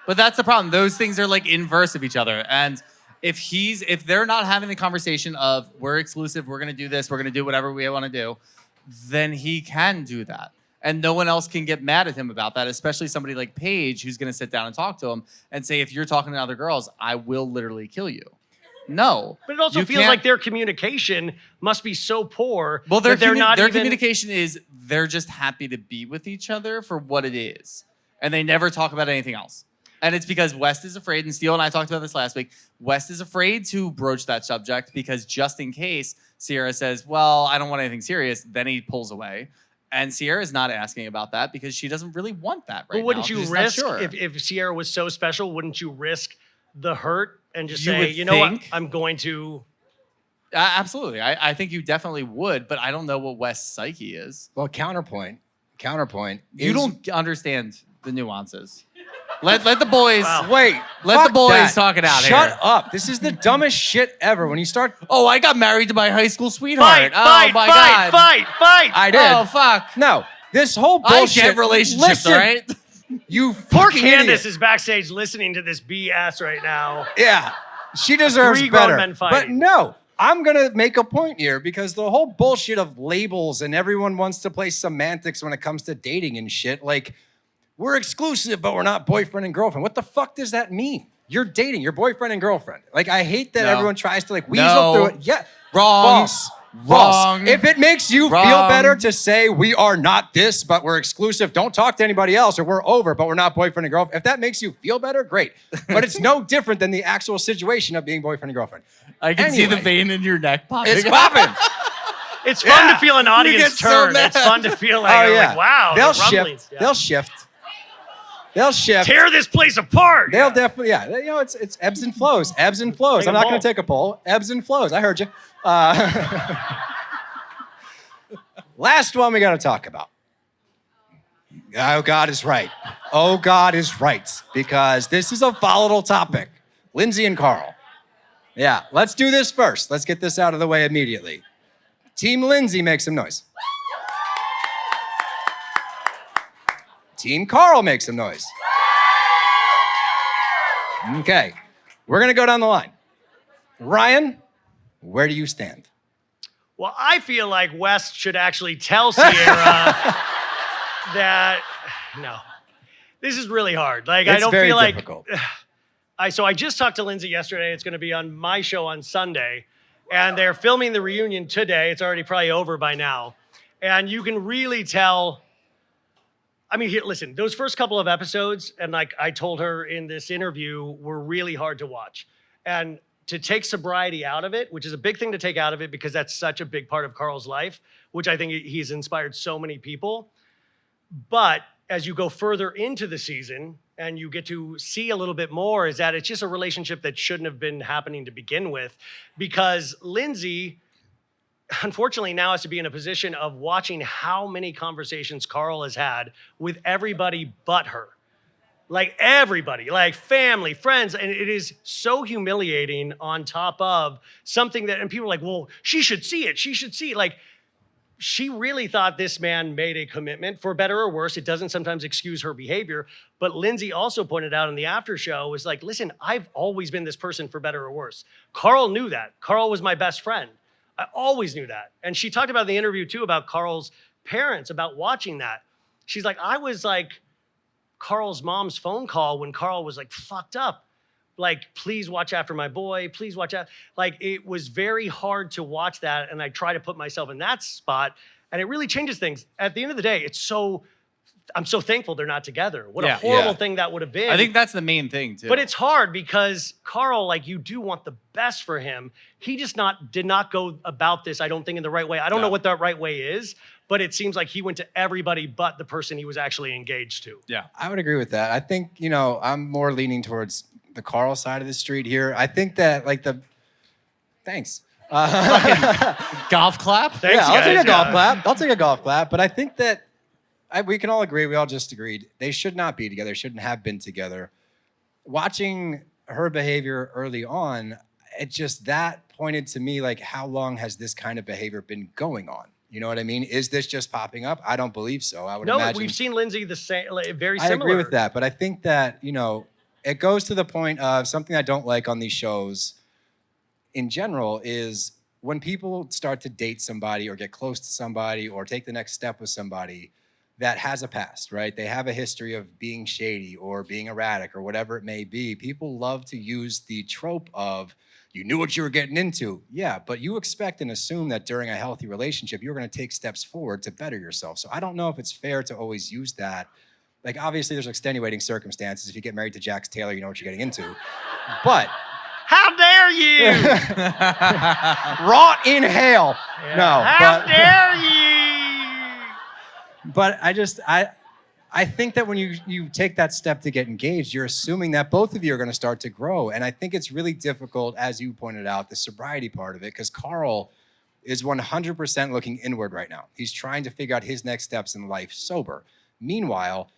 But that's the problem. Those things are like inverse of each other. And if they're not having the conversation of we're exclusive, we're gonna do this, we're gonna do whatever we want to do, then he can do that. And no one else can get mad at him about that, especially somebody like Paige who's gonna sit down and talk to him and say, if you're talking to other girls, I will literally kill you. No. but it also You feels can't- like their communication must be so poor. Well, that they're not their even. communication is they're just happy to be with each other for what it is. And they never talk about anything else. And it's because West is afraid, and Steele and I talked about this last week, West is afraid to broach that subject because just in case Ciara says, well, I don't want anything serious, then he pulls away. And Ciara's not asking about that because she doesn't really want that right But wouldn't now. you She's not risk sure. if Ciara was so special? Wouldn't you risk the hurt and just You say, would you know what, think? I'm going to. Absolutely. I think you definitely would, but I don't know what West's psyche is. Well, counterpoint. You don't understand the nuances. Let the boys. Wow. Wait. Let fuck the boys that. talk it out Shut here. up. This is the dumbest shit ever. When you start, Oh, I got married to my high school sweetheart. Fight, oh my God. fight. I did. Oh fuck. No, this whole I bullshit. get relationships, Listen, all right? You Poor fucking Candiace idiot. is backstage listening to this BS right now. Yeah, she deserves 3 grown better. men But fighting. no, I'm gonna make a point here because the whole bullshit of labels and everyone wants to play semantics when it comes to dating and shit. Like, we're exclusive, but we're not boyfriend and girlfriend. What the fuck does that mean? You're dating your boyfriend and girlfriend. Like, I hate that No. everyone tries to like weasel No. through it. Yeah, Wrong. False. Wrong. If it makes you feel Wrong. better to say we are not this, but we're exclusive, don't talk to anybody else, or we're over, but we're not boyfriend and girlfriend. If that makes you feel better, great. But it's no different than the actual situation of being boyfriend and girlfriend. I can see the Anyway. vein in your neck popping. It's popping. It's fun Yeah. to feel an get audience so turn. mad. It's fun to feel like, Oh yeah. like wow, They'll the rumblings. shift. Yeah. They'll shift. They'll shift. Tear this place apart. They'll definitely, yeah. You know, it's ebbs and flows. Ebbs and flows. Take I'm a not going poll. to take a poll. Ebbs and flows. I heard you. Last one we got to talk about. Oh, God is right. Oh, God is right. Because this is a volatile topic. Lindsay and Carl. Yeah, let's do this first. Let's get this out of the way immediately. Team Lindsay, make some noise. Team Carl, make some noise. Okay, we're going to go down the line. Ryan, where do you stand? Well, I feel like West should actually tell Ciara that no, this is really hard. Like I It's don't very feel like difficult. So I just talked to Lindsay yesterday. It's going to be on my show on Sunday, and they're filming the reunion today. It's already probably over by now, and you can really tell. I mean, here, listen, those first couple of episodes, and like I told her in this interview, were really hard to watch. And to take sobriety out of it, which is a big thing to take out of it because that's such a big part of Carl's life, which I think he's inspired so many people. But as you go further into the season and you get to see a little bit more, is that it's just a relationship that shouldn't have been happening to begin with, because Lindsay, unfortunately, now has to be in a position of watching how many conversations Carl has had with everybody but her. Like everybody, like family, friends. And it is so humiliating on top of something that, and people are like, well, she should see it. She should see it. Like, she really thought this man made a commitment, for better or worse. It doesn't sometimes excuse her behavior. But Lindsay also pointed out in the after show, was like, listen, I've always been this person for better or worse. Carl knew that. Carl was my best friend. I always knew that. And she talked about in the interview too about Carl's parents, about watching that. She's like, I was like Carl's mom's phone call when Carl was like fucked up. Like, please watch after my boy. Please watch out. Like, it was very hard to watch that. And I try to put myself in that spot. And it really changes things. At the end of the day, I'm so thankful they're not together. What a horrible thing that would have been. I think that's the main thing too. But it's hard because Carl, like, you do want the best for him. He just did not go about this, I don't think, in the right way. I don't know what that right way is, but it seems like he went to everybody but the person he was actually engaged to. Yeah. I would agree with that. I think, I'm more leaning towards the Carl side of the street here. I think that, like, thanks. Golf clap? Thanks, Yeah, I'll take guys. a golf clap. I'll take a golf clap. But I think that we can all agree, we all just agreed, they should not be together, shouldn't have been together. Watching her behavior early on, that pointed to me like, how long has this kind of behavior been going on? You know what I mean? Is this just popping up? I don't believe so. I would No, imagine. we've seen Lindsay the same, like, very I similar. agree with that, but I think that, it goes to the point of something I don't like on these shows in general is when people start to date somebody or get close to somebody or take the next step with somebody that has a past, right? They have a history of being shady or being erratic or whatever it may be. People love to use the trope of, you knew what you were getting into. Yeah, but you expect and assume that during a healthy relationship, you're going to take steps forward to better yourself. So I don't know if it's fair to always use that. Like, obviously, there's extenuating circumstances. If you get married to Jax Taylor, you know what you're getting into. But How dare you? rot in hell. No. How dare you? But I think that when you take that step to get engaged, you're assuming that both of you are going to start to grow. And I think it's really difficult, as you pointed out, the sobriety part of it, because Carl is 100% looking inward right now. He's trying to figure out his next steps in life sober. Meanwhile,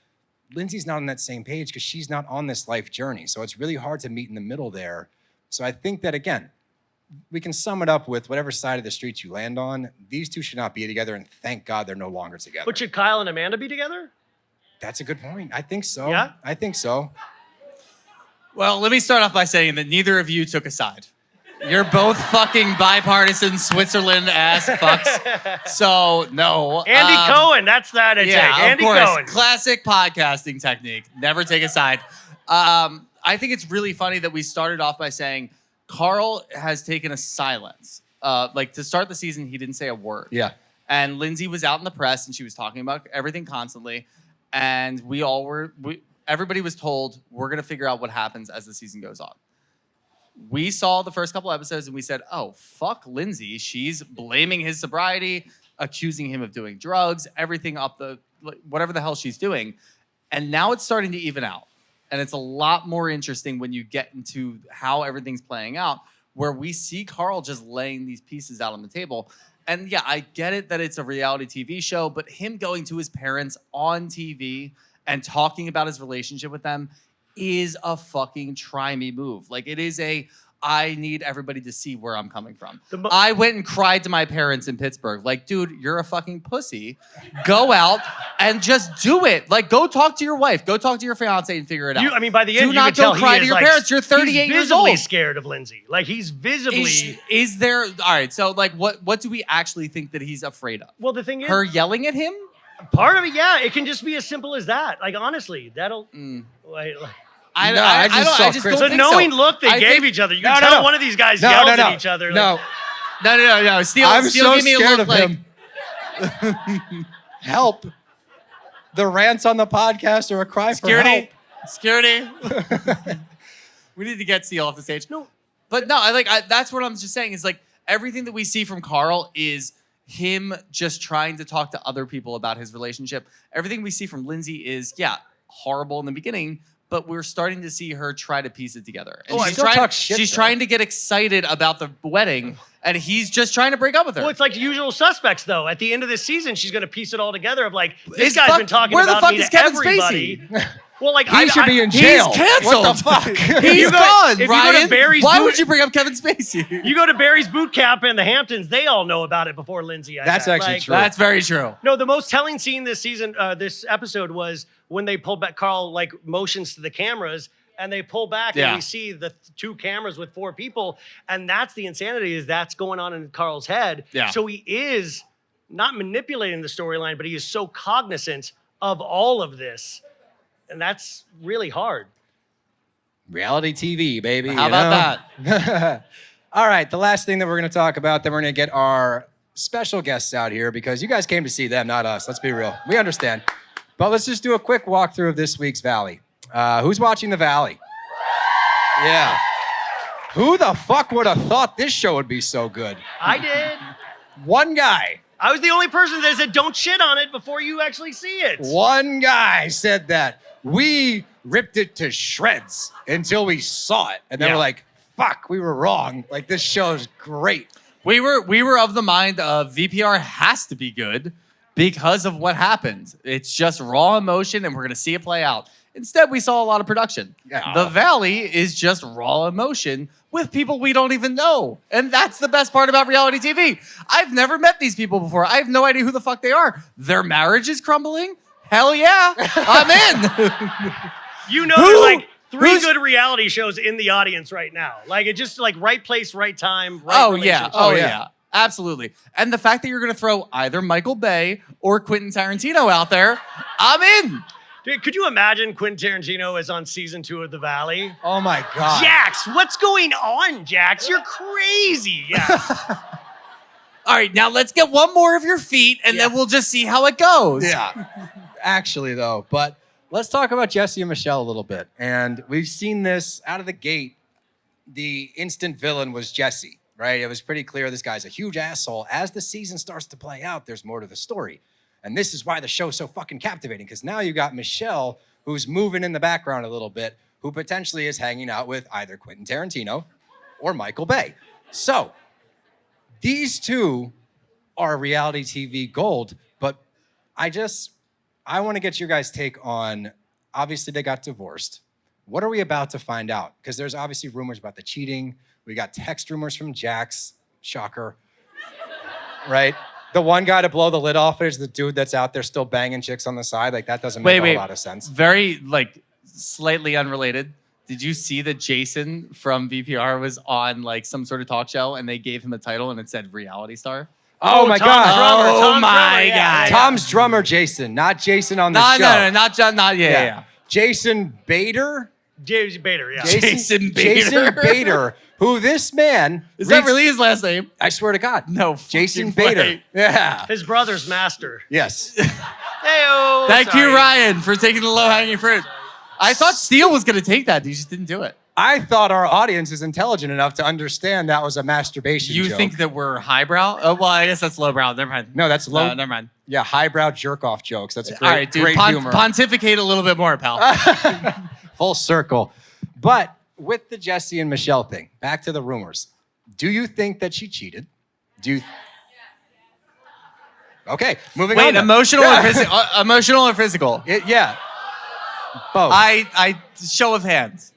Lindsay's not on that same page because she's not on this life journey. So it's really hard to meet in the middle there. So I think that, again, we can sum it up with whatever side of the street you land on. These two should not be together, and thank God they're no longer together. But should Kyle and Amanda be together? That's a good point. I think so. Yeah? I think so. Well, let me start off by saying that neither of you took a side. You're both fucking bipartisan Switzerland-ass fucks. So, no. Andy Cohen, that's that I take. Andy of course. Cohen. Classic podcasting technique. Never take a side. I think it's really funny that we started off by saying Carl has taken a silence. Like, to start the season, he didn't say a word. Yeah. And Lindsay was out in the press, and she was talking about everything constantly. And everybody was told, we're going to figure out what happens as the season goes on. We saw the first couple episodes and we said, oh, fuck Lindsay. She's blaming his sobriety, accusing him of doing drugs, everything whatever the hell she's doing. And now it's starting to even out. And it's a lot more interesting when you get into how everything's playing out, where we see Carl just laying these pieces out on the table. And yeah, I get it that it's a reality TV show, but him going to his parents on TV and talking about his relationship with them is a fucking try me move. Like, it is I need everybody to see where I'm coming from. I went and cried to my parents in Pittsburgh. Like, dude, you're a fucking pussy. Go out and just do it. Like, go talk to your wife. Go talk to your fiance and figure it out. I mean, by the end, do not go cry to your parents. You're 38 years old. He's visibly scared of Lindsay. Like, he's visibly... Is there... All right, so, like, what do we actually think that he's afraid of? Well, the thing is... Her yelling at him? Part of it, yeah. It can just be as simple as that. Like, honestly, that'll... I just don't think so. The knowing look they gave each other. You can tell one of these guys yells at each other. No. Steele, I'm so give me a scared look of like... him. Help. The rants on the podcast are a cry for help. Security. We need to get Steele off the stage. No. But no, that's what I'm just saying is, like, everything that we see from Carl is him just trying to talk to other people about his relationship. Everything we see from Lindsay is, horrible in the beginning, but we're starting to see her try to piece it together. And she's trying to get excited about the wedding, and he's just trying to break up with her. Well, it's like Usual Suspects, though. At the end of this season, she's going to piece it all together of, like, this guy's been talking about me to everybody. Spacey? Well, like, he should be in jail. He's canceled. What the fuck? He's gone, if Ryan. You go to Barry's Why would you bring up Kevin Spacey? You go to Barry's boot camp in the Hamptons, they all know about it before Lindsay. That's actually true. That's very true. No, the most telling scene this season, this episode, was when they pulled back. Carl, like, motions to the cameras, and they pull back, and we see the two cameras with four people, and that's the insanity, is that's going on in Carl's head. Yeah. So he is not manipulating the storyline, but he is so cognizant of all of this. And that's really hard. Reality TV, baby. How about that? All right, the last thing that we're going to talk about, then we're going to get our special guests out here, because you guys came to see them, not us. Let's be real. We understand. But let's just do a quick walkthrough of this week's Valley. Who's watching the Valley? Yeah. Who the fuck would have thought this show would be so good? I did. One guy. I was the only person that said, don't shit on it before you actually see it. One guy said that. We ripped it to shreds until we saw it. And then we're like, fuck, we were wrong. Like, this show's great. We were of the mind of VPR has to be good because of what happened. It's just raw emotion, and we're going to see it play out. Instead, we saw a lot of production. Yeah. The Valley is just raw emotion with people we don't even know. And that's the best part about reality TV. I've never met these people before. I have no idea who the fuck they are. Their marriage is crumbling? Hell yeah, I'm in. You know, there's like three good reality shows in the audience right now. Like, it's just like right place, right time, right relationship. Oh, yeah. Absolutely. And the fact that you're going to throw either Michael Bay or Quentin Tarantino out there, I'm in. Dude, could you imagine Quentin Tarantino is on season 2 of The Valley? Oh, my God. Jax, what's going on, Jax? You're crazy. Yeah. All right, now let's get one more of your feet, and then we'll just see how it goes. Yeah. Actually, though, but let's talk about Jesse and Michelle a little bit. And we've seen this out of the gate. The instant villain was Jesse, right? It was pretty clear this guy's a huge asshole. As the season starts to play out, there's more to the story. And this is why the show's so fucking captivating, because now you got Michelle, who's moving in the background a little bit, who potentially is hanging out with either Quentin Tarantino or Michael Bay. So these two are reality TV gold, but I want to get your guys' take on, obviously they got divorced. What are we about to find out? Because there's obviously rumors about the cheating. We got text rumors from Jax, shocker, right? The one guy to blow the lid off is the dude that's out there still banging chicks on the side. Like, that doesn't make a lot of sense. Very, like, slightly unrelated. Did you see that Jason from VPR was on, like, some sort of talk show and they gave him a title and it said reality star? Oh my God. Tom my Drummer, God. Tom's drummer, Jason, not Jason on the show. No, not John, yeah. Jason Bader? James Bader, yeah. Jason Bader. Jason Bader, who this man... Is that really his last name? I swear to God. No Jason fucking Bader. way. Yeah. His brother's master. Yes. Heyo. Thank you, Ryan, for taking the low-hanging fruit. I thought Steele was going to take that. He just didn't do it. I thought our audience is intelligent enough to understand that was a masturbation You joke. think that we're highbrow? Oh, well, I guess that's lowbrow. Never mind. No, that's low. Never mind. Yeah, highbrow jerk-off jokes. That's a great, All right, dude. great humor. Pontificate a little bit more, pal. Full circle. But with the Jesse and Michelle thing, back to the rumors. Do you think that she cheated? Do you... Okay, moving on. Wait, then. emotional Yeah. or physical? Emotional or physical? Yeah. Both. I show of hands.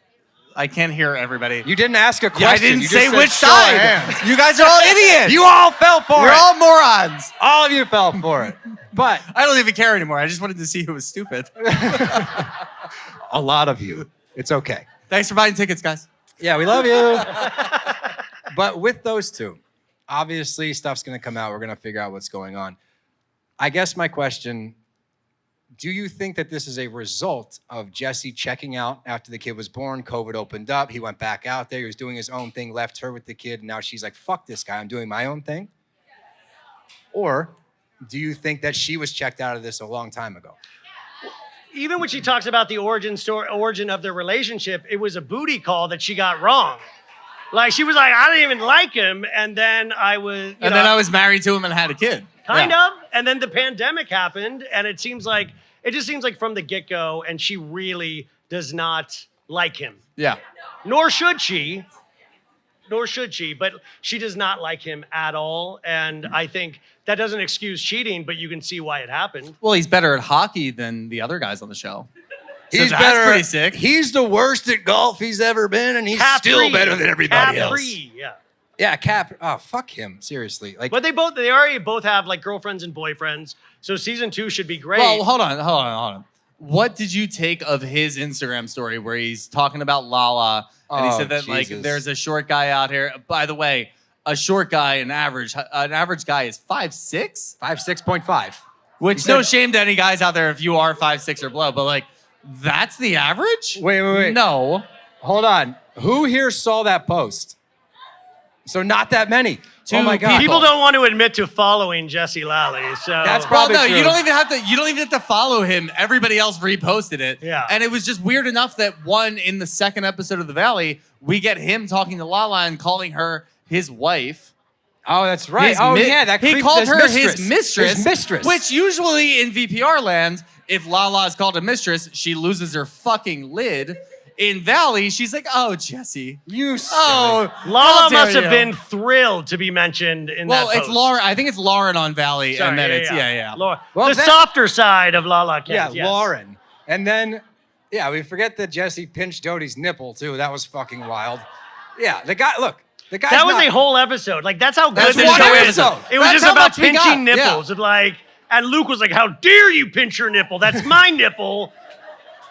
I can't hear everybody. You didn't ask a question. I didn't You just say said which show of side. hands. You guys are all idiots. You all fell for You're it. all morons. All of you fell for it. But I don't even care anymore. I just wanted to see who was stupid. a lot of you. It's okay. Thanks for buying tickets, guys. Yeah, we love you. But with those two, obviously stuff's going to come out. We're going to figure out what's going on. I guess my question, do you think that this is a result of Jesse checking out after the kid was born? COVID opened up. He went back out there. He was doing his own thing, left her with the kid. And now she's like, fuck this guy. I'm doing my own thing. Or do you think that she was checked out of this a long time ago? Even when she talks about the origin of their relationship, it was a booty call that she got wrong. Like, she was like, I didn't even like him, and then I was, And then I was married to him and had a kid. kind of, and then the pandemic happened, and it just seems like from the get-go, and she really does not like him. Yeah. Nor should she, but she does not like him at all, and I think that doesn't excuse cheating, but you can see why it happened. Well, he's better at hockey than the other guys on the show. So He's that's better. pretty sick. He's the worst at golf he's ever been, and he's still better than everybody else. Yeah. Yeah, Cap. Oh, fuck him. Seriously. Like, But they already both have like girlfriends and boyfriends, so season 2 should be great. Well, hold on. What did you take of his Instagram story where he's talking about Lala and he Oh, said that like Jesus. there's a short guy out here. By the way, a short guy, an average guy is 5'6", 5'6.5. which no shame to any guys out there if you are 5'6" or below, but like that's the average? Wait. No. Hold on. Who here saw that post? So not that many. Two Oh my God. People don't want to admit to following Jesse Lally, so That's Well, probably no, true. you don't even have to follow him. Everybody else reposted it. Yeah. And it was just weird enough that in the second episode of The Valley, we get him talking to Lala and calling her his wife. Oh, that's right. His That he creep- called her mistress. his mistress. His mistress. Which usually in VPR land, if Lala is called a mistress, she loses her fucking lid. In Valley, she's like, "Oh, Jesse, you. oh, Lala how dare must have you." been thrilled to be mentioned in Well, that it's post. Lauren. I think it's Lauren on Valley, Sorry, and then it's yeah. Laura. Well, the that- softer side of Lala Yeah, Kent, yes. Lauren. And then, yeah, we forget that Jesse pinched Doty's nipple too. That was fucking wild. Yeah, the guy. Look, the guy. That was a whole episode. Like, that's how good That's this one show is. episode. It was That's just how about much we got. pinching nipples. And like, and Luke was like, "How dare you pinch your nipple? That's my nipple.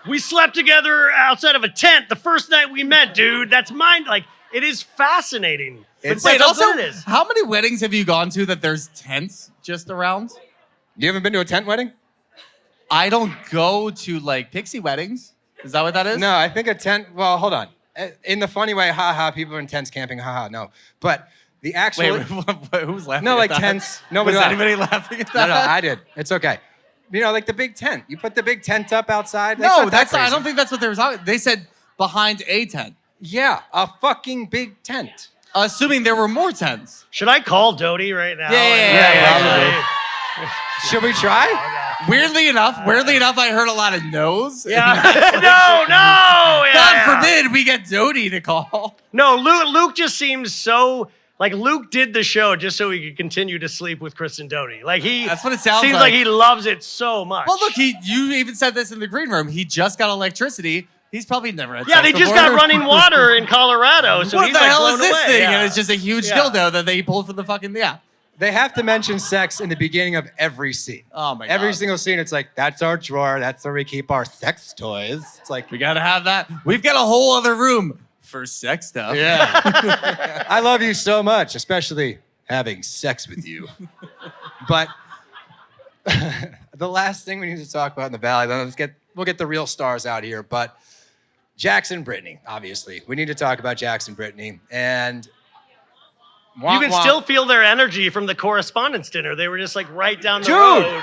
We slept together outside of a tent the first night we met, dude. That's mine." Like, it is fascinating. It's- But Wait, that's also, how good it is. how many weddings have you gone to that there's tents just around? You haven't been to a tent wedding? I don't go to like pixie weddings. Is that what that is? No, I think a tent. Well, hold on. In the funny way, haha, people are in tents camping, haha. No, but the actual. Wait, who's laughing? No, at like that? tents. Nobody Was laughed. anybody laughing at No, that? no, I did. It's okay. You know, like the big tent. You put the big tent up outside. No, not that that's not, I crazy. don't think that's what they were talking. They said behind a tent, Yeah, a fucking big tent. assuming there were more tents. Should I call Doty right now? Yeah. Should we try? Weirdly enough, I heard a lot of no's. Yeah. No. Yeah. God forbid we get Dodie to call. No, Luke just seems so like Luke did the show just so he could continue to sleep with Chris and Dodie. Like That's what it sounds seems like he loves it so much. Well, look, you even said this in the green room. He just got electricity. He's probably never had yeah, sex they just before. got running water in Colorado. So What he's the like hell blown is this away. thing? Yeah. And it's just a huge dildo that they pulled from the fucking They have to mention sex in the beginning of every scene. Oh my god. Every single scene, it's like, that's our drawer. That's where we keep our sex toys. It's like, We gotta have that. We've got a whole other room for sex stuff. yeah. I love you so much, especially having sex with you. But the last thing we need to talk about in the Valley, then we'll get the real stars out here. But Jax and Brittany, obviously. We need to talk about Jax and Brittany. And You can still feel their energy from the correspondence dinner. They were just like right down the Dude! road.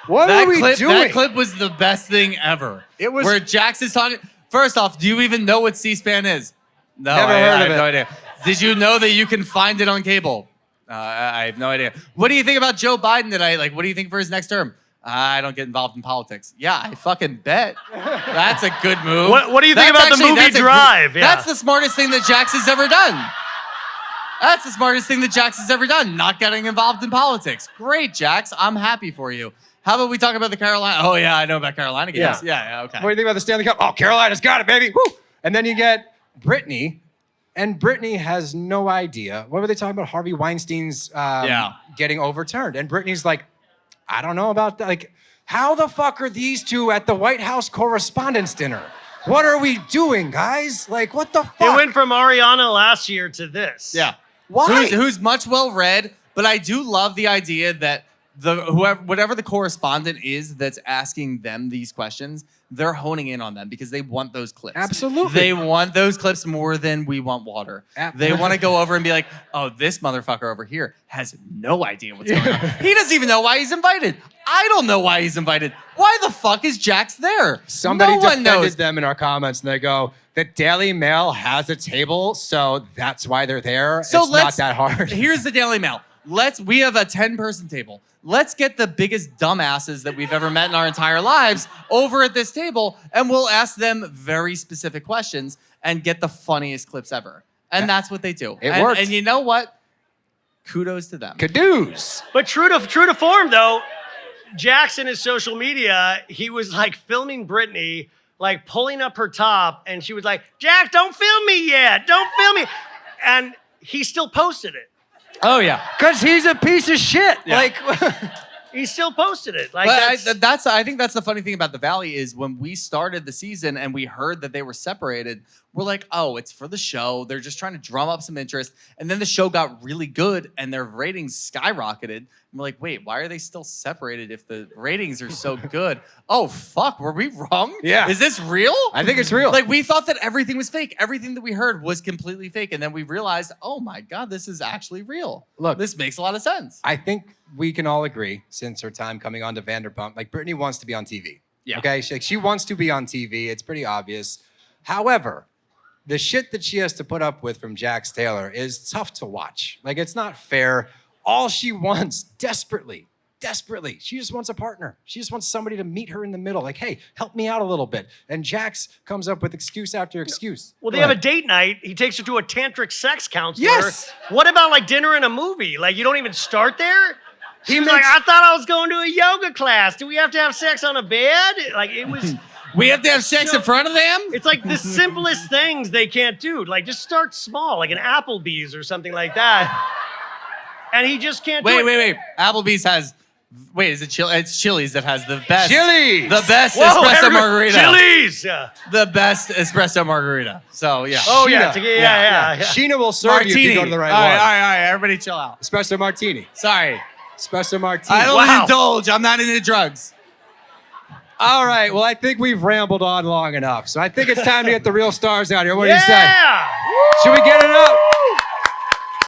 What are we doing? That clip was the best thing ever. It was- where Jax is talking. First off, do you even know what C-SPAN is? No, Never I heard of have it. no idea. Did you know that you can find it on cable? I have no idea. What do you think about Joe Biden today? Like, what do you think for his next term? I don't get involved in politics. Yeah, I fucking bet. That's a good move. What do you think about the movie Drive? Yeah. That's the smartest thing that Jax has ever done. That's the smartest thing that Jax has ever done, not getting involved in politics. Great, Jax. I'm happy for you. How about we talk about the Carolina? Oh, yeah, I know about Carolina games. Yeah, okay. What do you think about the Stanley Cup? Oh, Carolina's got it, baby. Woo! And then you get Brittany, and Brittany has no idea. What were they talking about? Harvey Weinstein's getting overturned. And Brittany's like, I don't know about that. Like, how the fuck are these two at the White House Correspondents' Dinner? What are we doing, guys? Like, what the fuck? It went from Ariana last year to this. Yeah. Why? Who's much well read, but I do love the idea that whatever the correspondent is that's asking them these questions, they're honing in on them because they want those clips. Absolutely. They want those clips more than we want water. They want to go over and be like, oh, this motherfucker over here has no idea what's going on. He doesn't even know why he's invited. I don't know why he's invited. Why the fuck is Jax there? Somebody no one defended knows. them in our comments, and they go, the Daily Mail has a table, so that's why they're there. So it's not that hard. Here's the Daily Mail. We have a 10-person table. Let's get the biggest dumbasses that we've ever met in our entire lives over at this table, and we'll ask them very specific questions and get the funniest clips ever. And that's what they do. It worked. And you know what? Kudos to them. Cadoos. But true to form, though, Jax in his social media, he was like filming Brittany, like pulling up her top, and she was like, Jax, don't film me yet. Don't film me. And he still posted it. Oh, yeah. Because he's a piece of shit. Yeah. Like, He still posted it. Like But I think that's the funny thing about the Valley is when we started the season and we heard that they were separated, we're like, oh, it's for the show. They're just trying to drum up some interest. And then the show got really good and their ratings skyrocketed. And we're like, wait, why are they still separated if the ratings are so good? Oh, fuck, were we wrong? Yeah. Is this real? I think it's real. Like, we thought that everything was fake. Everything that we heard was completely fake. And then we realized, oh my God, this is actually real. Look, this makes a lot of sense. I think we can all agree, since her time coming on to Vanderpump, like Brittany wants to be on TV. Yeah. Okay? She wants to be on TV. It's pretty obvious. However, the shit that she has to put up with from Jax Taylor is tough to watch. Like, it's not fair. All she wants desperately, she just wants a partner. She just wants somebody to meet her in the middle. Like, hey, help me out a little bit. And Jax comes up with excuse after excuse. Well, they have a date night. He takes her to a tantric sex counselor. Yes. What about like dinner and a movie? Like you don't even start there? He was like, makes- I thought I was going to a yoga class. Do we have to have sex on a bed? Like it was, We have to have sex in front of them? it's like the simplest things they can't do. Like just start small, like an Applebee's or something like that. And he just can't do it. Wait. Applebee's has. Wait, is it Chili's? It's Chili's that has the best. Chili's! The best Whoa, espresso margarita. Chili's! Yeah. The best espresso margarita. So, yeah. Oh, yeah. Sheena. Yeah. Sheena will serve you if you go to the right all one. All right. Everybody chill out. Espresso martini. Sorry. Espresso martini. I don't Wow. indulge. I'm not into drugs. All right. Well, I think we've rambled on long enough. So I think it's time to get the real stars out here. What do you say? Yeah! Should we get it up?